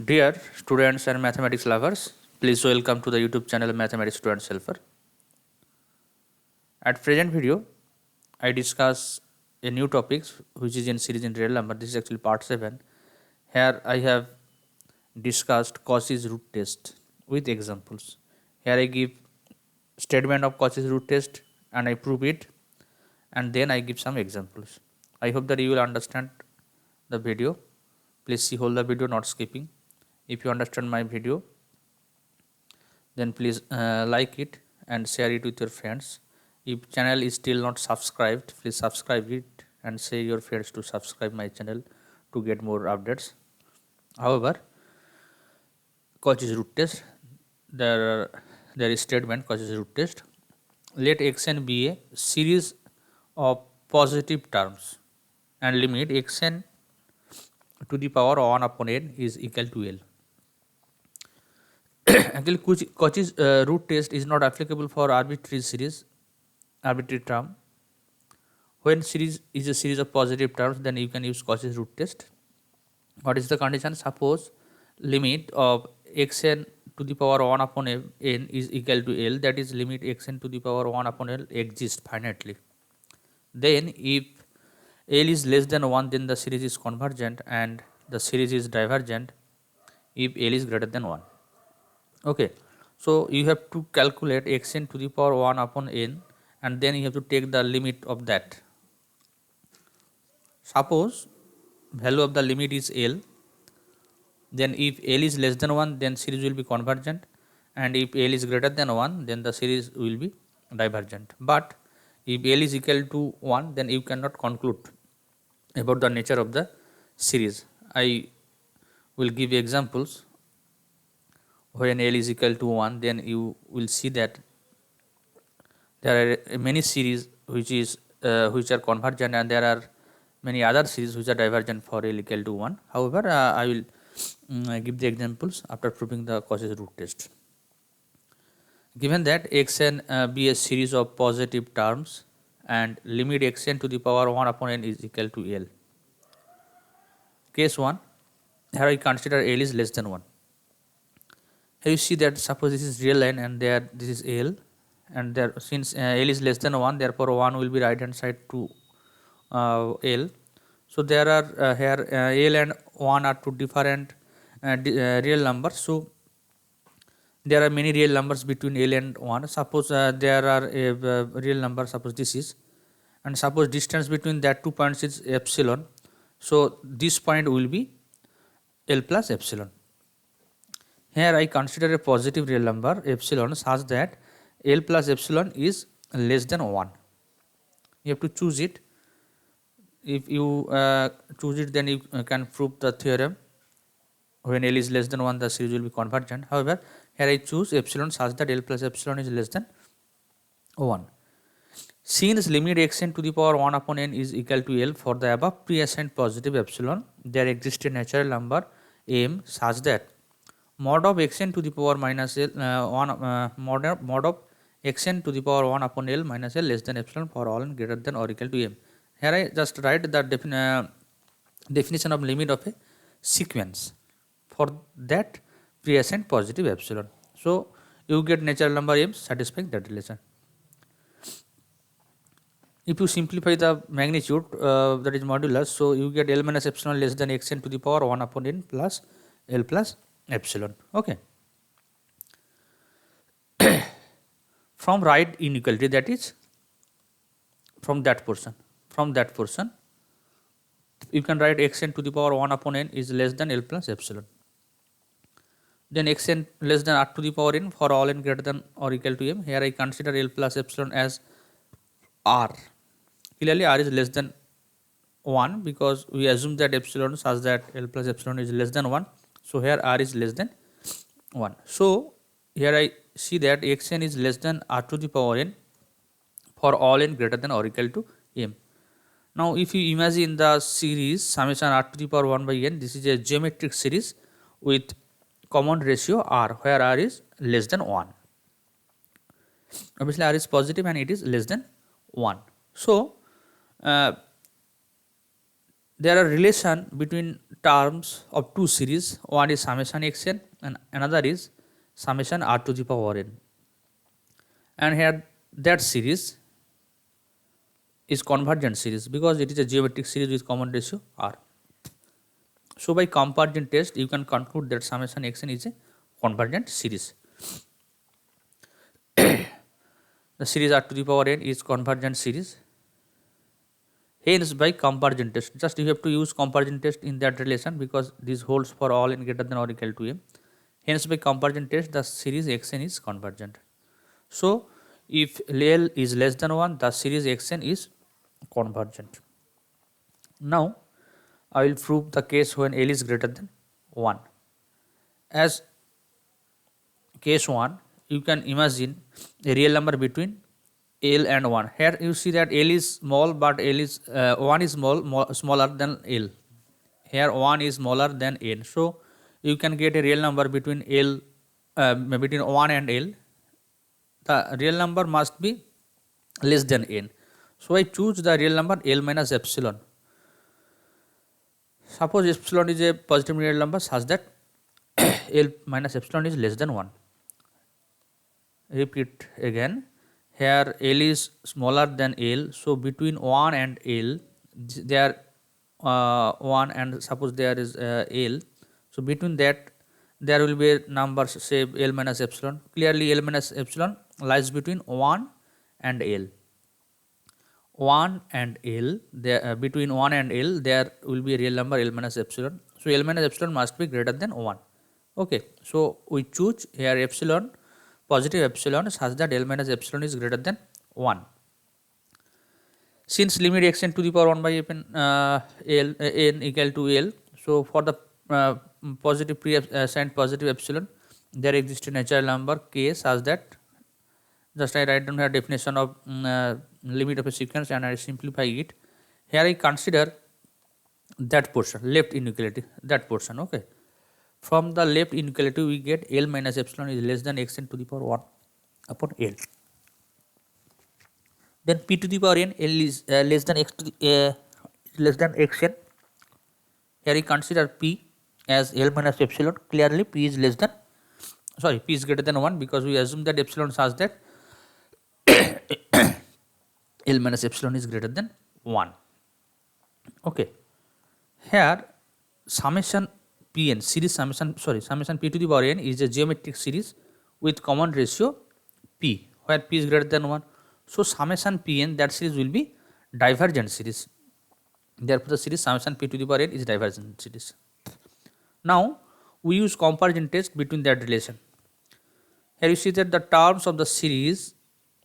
Dear students and mathematics lovers, please welcome to the YouTube channel Mathematics Students Helper. At present video, I discuss a new topic which is in series in real number. This is actually part 7. Here I have discussed Cauchy's root test with examples. Here I give statement of Cauchy's root test and I prove it, and then I give some examples. I hope that you will understand the video. Please see whole the video, not skipping. If you understand my video, then please like it and share it with your friends. If channel is still not subscribed, please subscribe it and say your friends to subscribe my channel to get more updates. However, Cauchy's root test, there is statement Cauchy's root test. Let xn be a series of positive terms and limit xn to the power 1 upon n is equal to L. Actually, Cauchy's root test is not applicable for arbitrary term. When series is a series of positive terms, then you can use Cauchy's root test. What is the condition? Suppose limit of xn to the power 1 upon n is equal to L, that is limit xn to the power 1 upon L exists finitely. Then if L is less than 1, then the series is convergent and the series is divergent if L is greater than 1. Okay, so you have to calculate xn to the power 1 upon n and then you have to take the limit of that. Suppose value of the limit is L, then if L is less than 1, then series will be convergent, and if L is greater than 1, then the series will be divergent. But if L is equal to 1, then you cannot conclude about the nature of the series. I will give examples. When L is equal to 1, then you will see that there are many series which are convergent, and there are many other series which are divergent for L equal to 1. However, I will give the examples after proving the Cauchy's root test. Given that xn be a series of positive terms and limit xn to the power 1 upon n is equal to L. Case 1, here I consider L is less than 1. Here you see that suppose this is real line and there this is L, and there since L is less than 1, therefore 1 will be right hand side to L. So there are here L and 1 are two different real numbers. So there are many real numbers between L and 1. Suppose there are a real number, suppose this is, and suppose distance between that 2 points is epsilon. So this point will be L plus epsilon. Here I consider a positive real number epsilon such that L plus epsilon is less than 1. You have to choose it. If you choose it, then you can prove the theorem. When L is less than 1, the series will be convergent. However, here I choose epsilon such that L plus epsilon is less than 1. Since limit xn to the power 1 upon n is equal to L for the above pre-assigned positive epsilon, there exists a natural number m such that mod of xn to the power minus L mod of xn to the power 1 upon L minus L less than epsilon for all n greater than or equal to m. Here I just write the definition of limit of a sequence for that pre-assigned positive epsilon. So you get natural number m satisfying that relation. If you simplify the magnitude, that is modulus, so you get L minus epsilon less than xn to the power 1 upon n plus L plus epsilon. Okay. From right inequality, that is from that portion, you can write xn to the power 1 upon n is less than L plus epsilon. Then xn less than r to the power n for all n greater than or equal to m. Here I consider L plus epsilon as r. Clearly r is less than 1 because we assume that epsilon such that L plus epsilon is less than 1. So here r is less than 1. So here I see that xn is less than r to the power n for all n greater than or equal to m. Now if you imagine the series summation r to the power 1 by n, this is a geometric series with common ratio r, where r is less than 1. Obviously r is positive and it is less than 1. So there are relation between terms of two series. One is summation xn and another is summation r to the power n. And here that series is convergent series because it is a geometric series with common ratio r. So by comparison test you can conclude that summation xn is a convergent series. The series r to the power n is convergent series. Hence by comparison test, just you have to use comparison test in that relation because this holds for all n greater than or equal to m. Hence by comparison test the series xn is convergent. So if L is less than 1, the series xn is convergent. Now I will prove the case when L is greater than 1. As case 1, you can imagine a real number between L and 1. Here you see that L is small, but L is 1 is smaller than L. Here 1 is smaller than n. So you can get a real number between L between 1 and L. The real number must be less than n. So I choose the real number L minus epsilon. Suppose epsilon is a positive real number such that L minus epsilon is less than 1. Repeat again. Here L is smaller than L, so between 1 and L, there 1 and suppose there is L, so between that there will be numbers say L minus epsilon. Clearly L minus epsilon lies between 1 and L. 1 and L, there between 1 and L there will be a real number L minus epsilon. So L minus epsilon must be greater than 1. Okay, so we choose here epsilon, positive epsilon such that L minus epsilon is greater than 1. Since limit xn to the power 1 by n equal to L, so for the positive pre-assigned positive epsilon, there exists a natural number k such that, just I write down here definition of limit of a sequence and I simplify it. Here I consider that portion, left inequality, that portion. Okay. From the left inequality we get L minus epsilon is less than xn to the power 1 upon L. Then p to the power n, L is less than less than xn. Here I consider p as L minus epsilon. Clearly p is less than, sorry, p is greater than 1 because we assume that epsilon such that L minus epsilon is greater than 1. Okay. Here summation Pn series summation p to the power n is a geometric series with common ratio p where p is greater than 1. So summation Pn, that series will be divergent series. Therefore the series summation p to the power n is divergent series. Now we use comparison test between that relation. Here you see that the terms of the series,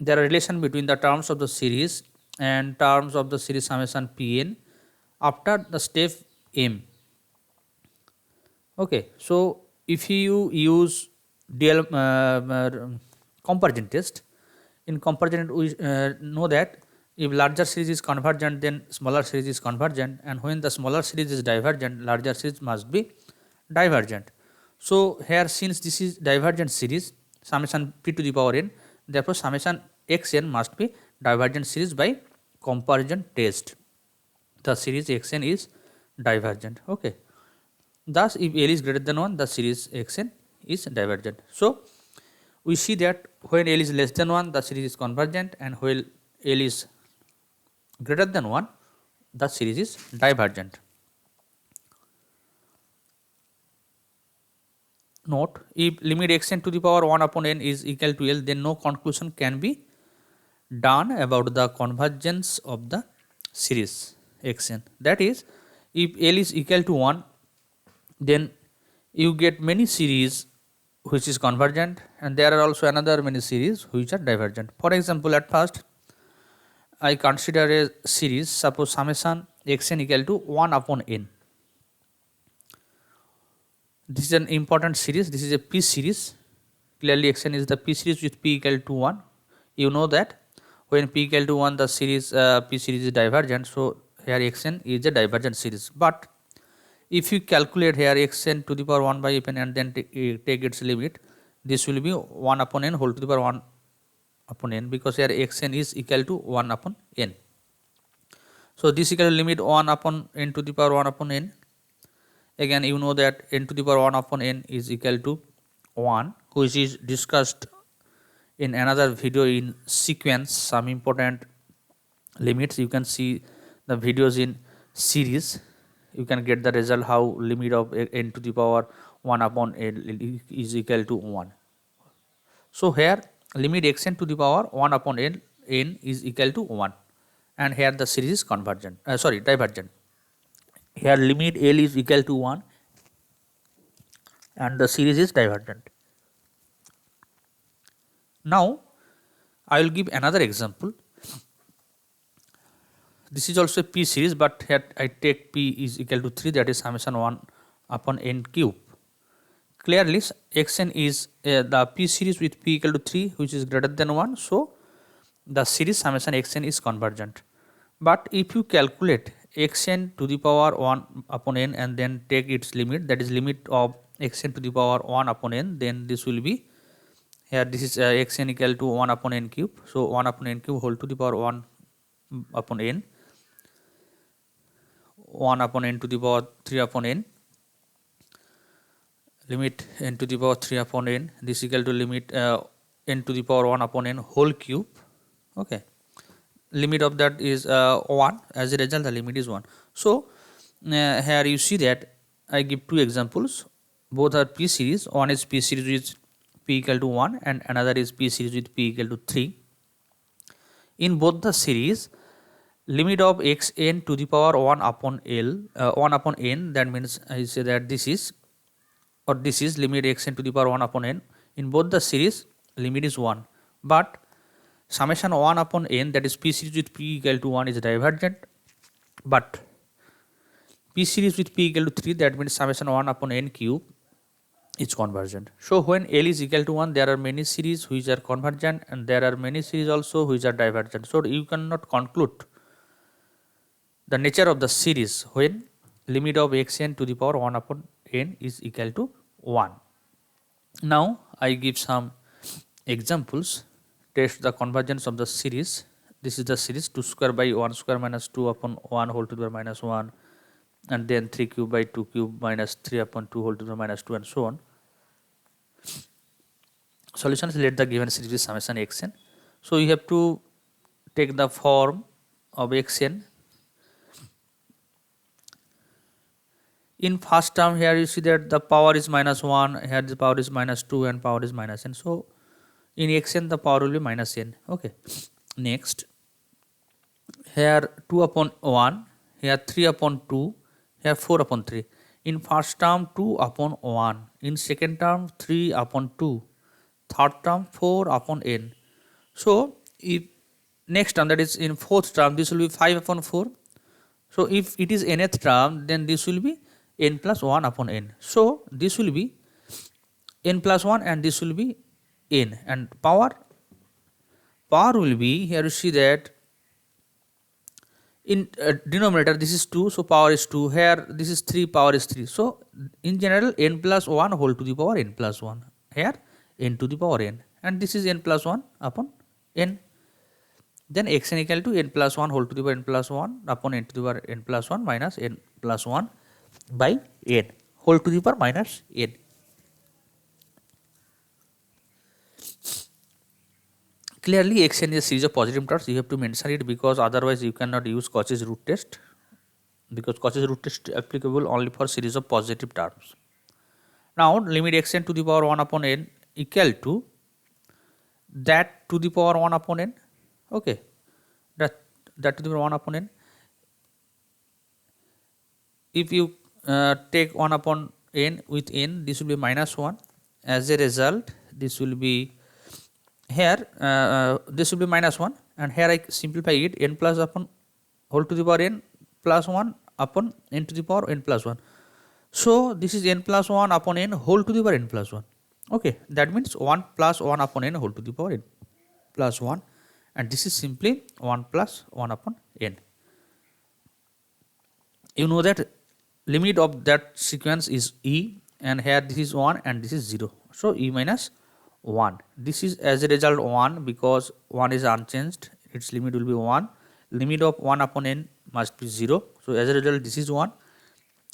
there are relation between the terms of the series and terms of the series summation Pn after the step m. Okay, so if you use dual comparison test, in comparison we know that if larger series is convergent then smaller series is convergent, and when the smaller series is divergent, larger series must be divergent. So here since this is divergent series summation p to the power n, therefore summation xn must be divergent series by comparison test. The series xn is divergent. Okay. Thus, if L is greater than 1, the series xn is divergent. So, we see that when L is less than 1, the series is convergent, and when L is greater than 1, the series is divergent. Note, if limit xn to the power 1 upon n is equal to L, then no conclusion can be done about the convergence of the series xn. That is, if L is equal to 1, then you get many series which is convergent, and there are also another many series which are divergent. For example, at first I consider a series, suppose summation xn equal to 1 upon n. This is an important series, this is a p series. Clearly xn is the p series with p equal to 1. You know that when p equal to 1 the series p series is divergent, so here xn is a divergent series. But if you calculate here xn to the power 1 by n and then take its limit, this will be 1 upon n whole to the power 1 upon n, because here xn is equal to 1 upon n. So this equal to limit 1 upon n to the power 1 upon n. Again, you know that n to the power 1 upon n is equal to 1, which is discussed in another video in sequence, some important limits. You can see the videos in series. You can get the result how limit of n to the power 1 upon n is equal to 1. So here limit xn to the power 1 upon n is equal to 1, and here the series is convergent, divergent. Here limit L is equal to 1 and the series is divergent. Now I will give another example. This is also a p series, but here I take p is equal to 3, that is summation 1 upon n cube. Clearly xn is the p series with p equal to 3, which is greater than 1, so the series summation xn is convergent. But if you calculate xn to the power 1 upon n and then take its limit, that is limit of xn to the power 1 upon n, then this will be, here this is xn equal to 1 upon n cube, so 1 upon n cube whole to the power 1 upon n, 1 upon n to the power 3 upon n, limit n to the power 3 upon n, this equal to limit n to the power 1 upon n whole cube. Okay, limit of that is 1, as a result the limit is 1. So here you see that I give two examples, both are p series. One is p series with p equal to 1 and another is p series with p equal to 3. In both the series, limit of xn to the power 1 upon L 1 upon n, that means I say that this is limit xn to the power 1 upon n. In both the series limit is 1, but summation 1 upon n, that is p series with p equal to 1, is divergent, but p series with p equal to 3, that means summation 1 upon n cube, is convergent. So when L is equal to 1, there are many series which are convergent and there are many series also which are divergent. So you cannot conclude the nature of the series when limit of xn to the power 1 upon n is equal to 1. Now I give some examples, test the convergence of the series. This is the series 2 square by 1 square minus 2 upon 1 whole to the power minus 1, and then 3 cube by 2 cube minus 3 upon 2 whole to the power minus 2, and so on. Solutions: let the given series be summation xn. So you have to take the form of xn. In first term, here you see that the power is minus 1, here the power is minus 2 and power is minus n. So in xn the power will be minus n. Okay. Next, here 2 upon 1, here 3 upon 2, here 4 upon 3. In first term 2 upon 1, in second term 3 upon 2, third term 4 upon n. So if next term, that is in fourth term, this will be 5 upon 4. So if it is nth term, then this will be n plus 1 upon n. So this will be n plus 1 and this will be n, and power will be, here you see that in denominator this is 2, so power is 2, here this is 3, power is 3. So in general n plus 1 whole to the power n plus 1, here n to the power n, and this is n plus 1 upon n. Then xn equal to n plus 1 whole to the power n plus 1 upon n to the power n plus 1 minus n plus 1 by n whole to the power minus n. Clearly xn is a series of positive terms. You have to mention it because otherwise you cannot use Cauchy's root test, because Cauchy's root test is applicable only for series of positive terms. Now limit xn to the power 1 upon n equal to that to the power 1 upon n. Okay, that to the power 1 upon n. If you take 1 upon n with n, this will be minus 1. As a result, this will be here, this will be minus 1, and here I simplify it, n plus upon whole to the power n plus 1 upon n to the power n plus 1. So this is n plus 1 upon n whole to the power n plus 1. Okay, that means 1 plus 1 upon n whole to the power n plus 1, and this is simply 1 plus 1 upon n. You know that limit of that sequence is e, and here this is 1 and this is 0. So e minus 1. This is as a result 1 because 1 is unchanged, its limit will be 1. Limit of 1 upon n must be 0. So as a result this is 1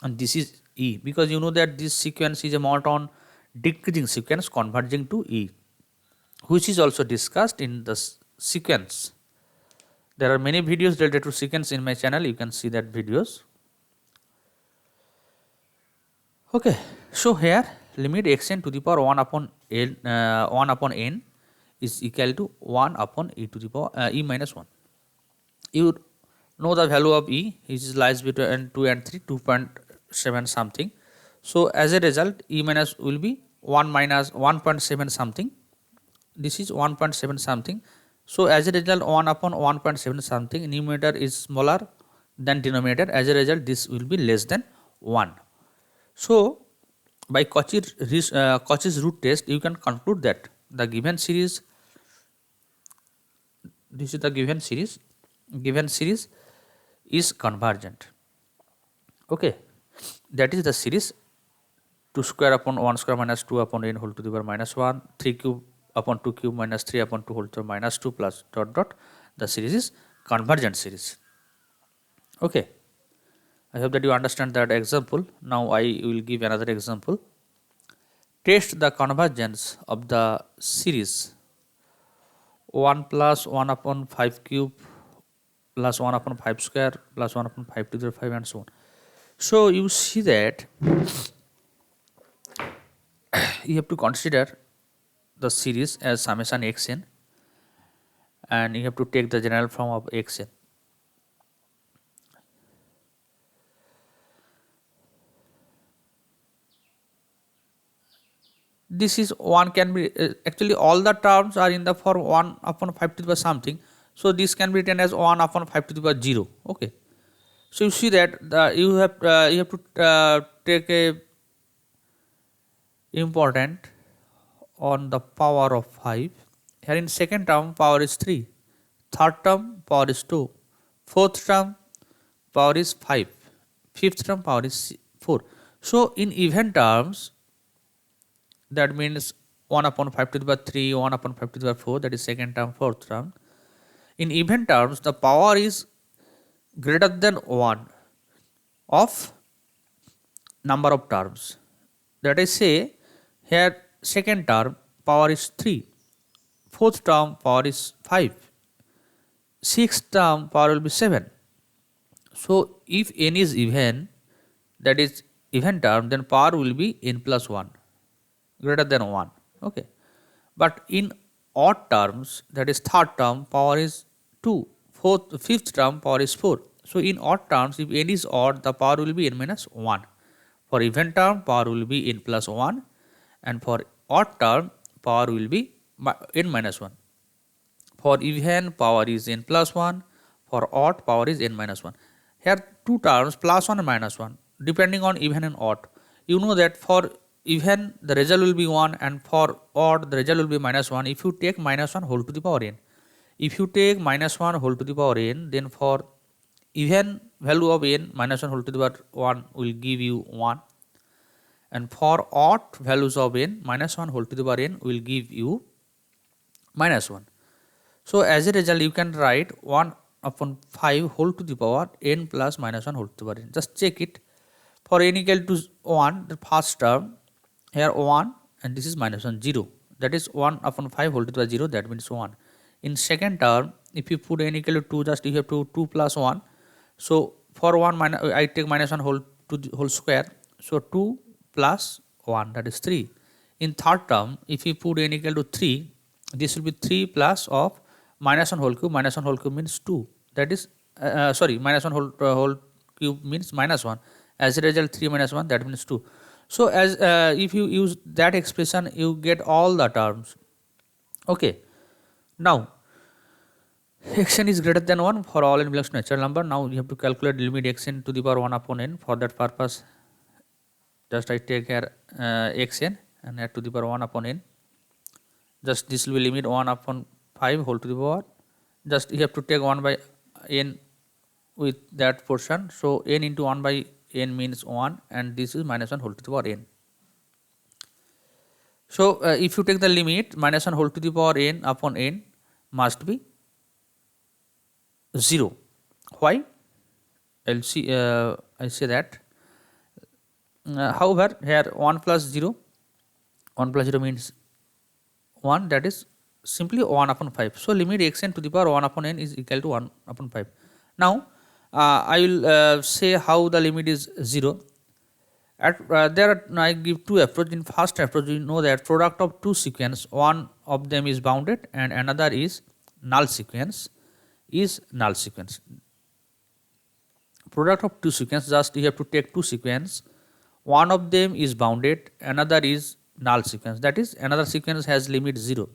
and this is E, because you know that this sequence is a monotone decreasing sequence converging to E, which is also discussed in the sequence. There are many videos related to sequence in my channel, you can see that videos. Okay, so here limit xn to the power 1 upon n is equal to 1 upon e to the power e minus 1. You know the value of e, which is lies between 2 and 3, 2.7 something. So as a result, e minus will be 1 minus 1.7 something. This is 1.7 something. So as a result, 1 upon 1.7 something, numerator is smaller than denominator. As a result, this will be less than 1. So by Cauchy's root test, you can conclude that the given series, this is the given series is convergent. Okay, that is the series 2 square upon 1 square minus 2 upon n whole to the power minus 1, 3 cube upon 2 cube minus 3 upon 2 whole to the power minus 2 plus dot dot. The series is convergent series. Okay, I hope that you understand that example. Now I will give another example. Test the convergence of the series 1 plus 1 upon 5 cube plus 1 upon 5 square plus 1 upon 5 to the 5 and so on. So you see that you have to consider the series as summation xn, and you have to take the general form of xn. This is 1 can be actually all the terms are in the form 1 upon 5 to the power something. So this can be written as 1 upon 5 to the power 0. Okay. So you see that you have to take a important on the power of 5. Here in second term power is 3, third term power is 2, fourth term power is 5, fifth term power is 4. So in even terms, that means 1 upon 5 to the power 3, 1 upon 5 to the power 4, that is second term, fourth term. In even terms, the power is greater than 1 of number of terms. That is say, here second term power is 3, fourth term power is 5, sixth term power will be 7. So if n is even, that is even term, then power will be n plus 1, greater than 1. Okay. But in odd terms, that is third term power is 2, fifth term power is 4. So in odd terms, if n is odd, the power will be n minus 1. For even term, power will be n plus 1, and for odd term, power will be n minus 1. For even, power is n plus 1, for odd, power is n minus 1. Here two terms, plus 1 and minus 1, depending on even and odd. You know that for even the result will be 1, and for odd the result will be minus 1 if you take minus 1 whole to the power n. If you take minus 1 whole to the power n, then for even value of n, minus 1 whole to the power 1 will give you 1, and for odd values of n, minus 1 whole to the power n will give you minus 1. So as a result, you can write 1 upon 5 whole to the power n plus minus 1 whole to the power n. Just check it. For n equal to 1, the first term, here 1, and this is minus 1, 0. That is 1 upon 5 whole to the power 0, that means 1. In second term, if you put n equal to 2, just you have to 2 plus 1. So for 1, I take minus 1 whole to the whole square. So 2 plus 1, that is 3. In third term, if you put n equal to 3, this will be 3 plus of minus 1 whole cube. Minus 1 whole cube means 2. That is, minus 1 whole cube means minus 1. As a result, 3 minus 1, that means 2. So as if you use that expression, you get all the terms. Okay. Now, xn is greater than 1 for all n belongs to natural number. Now you have to calculate limit xn to the power 1 upon n. For that purpose, just I take here xn and add to the power 1 upon n. Just this will be limit 1 upon 5 whole to the power. Just you have to take 1 by n with that portion. So n into 1 by n means 1, and this is minus 1 whole to the power n. So if you take the limit, minus 1 whole to the power n upon n must be 0. Why? I say that However, here 1 plus 0, 1 plus 0 means 1, that is simply 1 upon 5. So, limit xn to the power 1 upon n is equal to 1 upon 5. Now, I will say how the limit is 0. There are, I give two approaches. In first approach, we know that product of two sequence, one of them is bounded and another is null sequence. Product of two sequence, just you have to take two sequence, one of them is bounded, another is null sequence, that is another sequence has limit 0.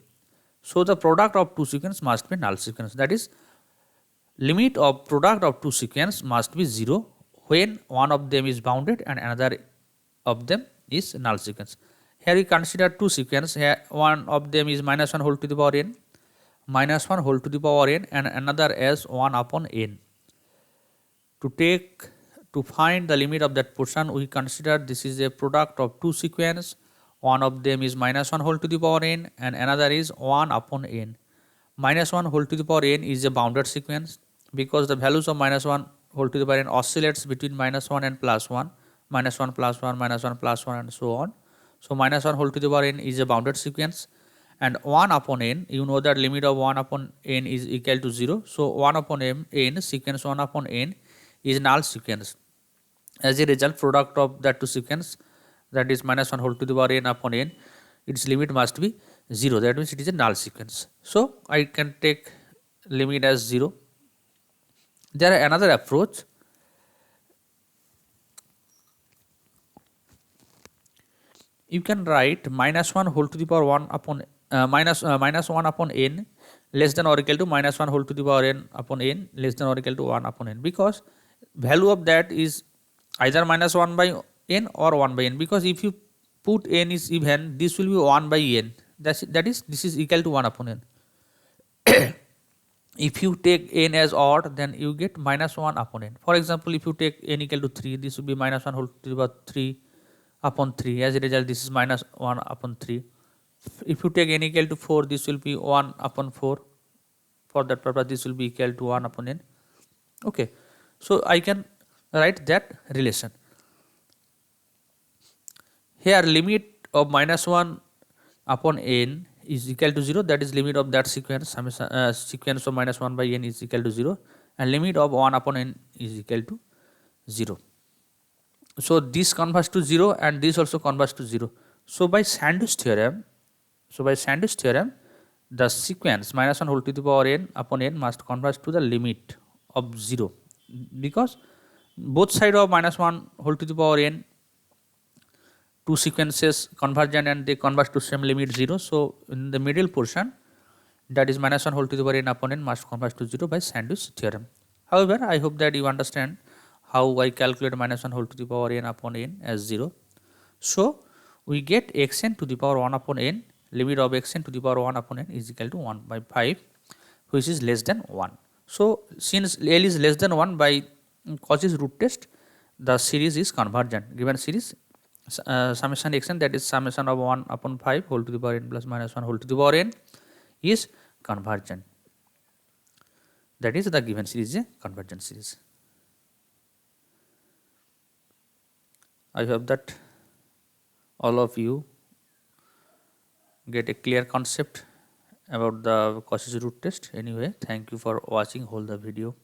So, the product of two sequence must be null sequence, that is limit of product of two sequence must be 0 when one of them is bounded and another of them is null sequence. Here we consider two sequence, here one of them is minus 1 whole to the power n, minus 1 whole to the power n, and another as 1 upon n. To find the limit of that portion, we consider this is a product of two sequence, one of them is minus 1 whole to the power n and another is 1 upon n. Minus 1 whole to the power n is a bounded sequence because the values of minus 1 whole to the power n oscillates between minus 1 and plus 1, minus 1 plus 1, minus 1 plus 1 and so on. So, minus 1 whole to the power n is a bounded sequence, and 1 upon n, you know that limit of 1 upon n is equal to 0. So, 1 upon n sequence 1 upon n is null sequence. As a result, product of that two sequence, that is minus 1 whole to the power n upon n, its limit must be 0, that means it is a null sequence. So, I can take limit as 0. There are another approach. You can write minus 1 whole to the power 1 upon minus 1 upon n less than or equal to minus 1 whole to the power n upon n less than or equal to 1 upon n, because value of that is either minus 1 by n or 1 by n, because if you put n is even, this will be 1 by n, that is this is equal to 1 upon n. If you take n as odd, then you get minus 1 upon n. For example, if you take n equal to 3, this will be minus 1 whole to the power 3 upon 3. As a result, this is minus 1 upon 3. If you take n equal to 4, this will be 1 upon 4. For that purpose, this will be equal to 1 upon n. Okay. So, I can write that relation. Here limit of minus 1 upon n is equal to 0, that is limit of that sequence, sequence of minus 1 by n is equal to 0, and limit of 1 upon n is equal to 0. So, this converges to 0 and this also converges to 0. So, by Sandwich theorem, the sequence minus 1 whole to the power n upon n must converge to the limit of 0, because both side of minus 1 whole to the power n, two sequences convergent and they converge to same limit 0. So, in the middle portion, that is minus 1 whole to the power n upon n must converge to 0 by Sandwich theorem. However, I hope that you understand how I calculate minus 1 whole to the power n upon n as 0. So, we get xn to the power 1 upon n, limit of xn to the power 1 upon n is equal to 1 by 5, which is less than 1. So, since L is less than 1 by Cauchy's root test, the series is convergent. Given series summation xn, that is summation of 1 upon 5 whole to the power n plus minus 1 whole to the power n is convergent. That is, the given series is a convergent series. I hope that all of you get a clear concept about the Cauchy's root test. Anyway, thank you for watching whole the video.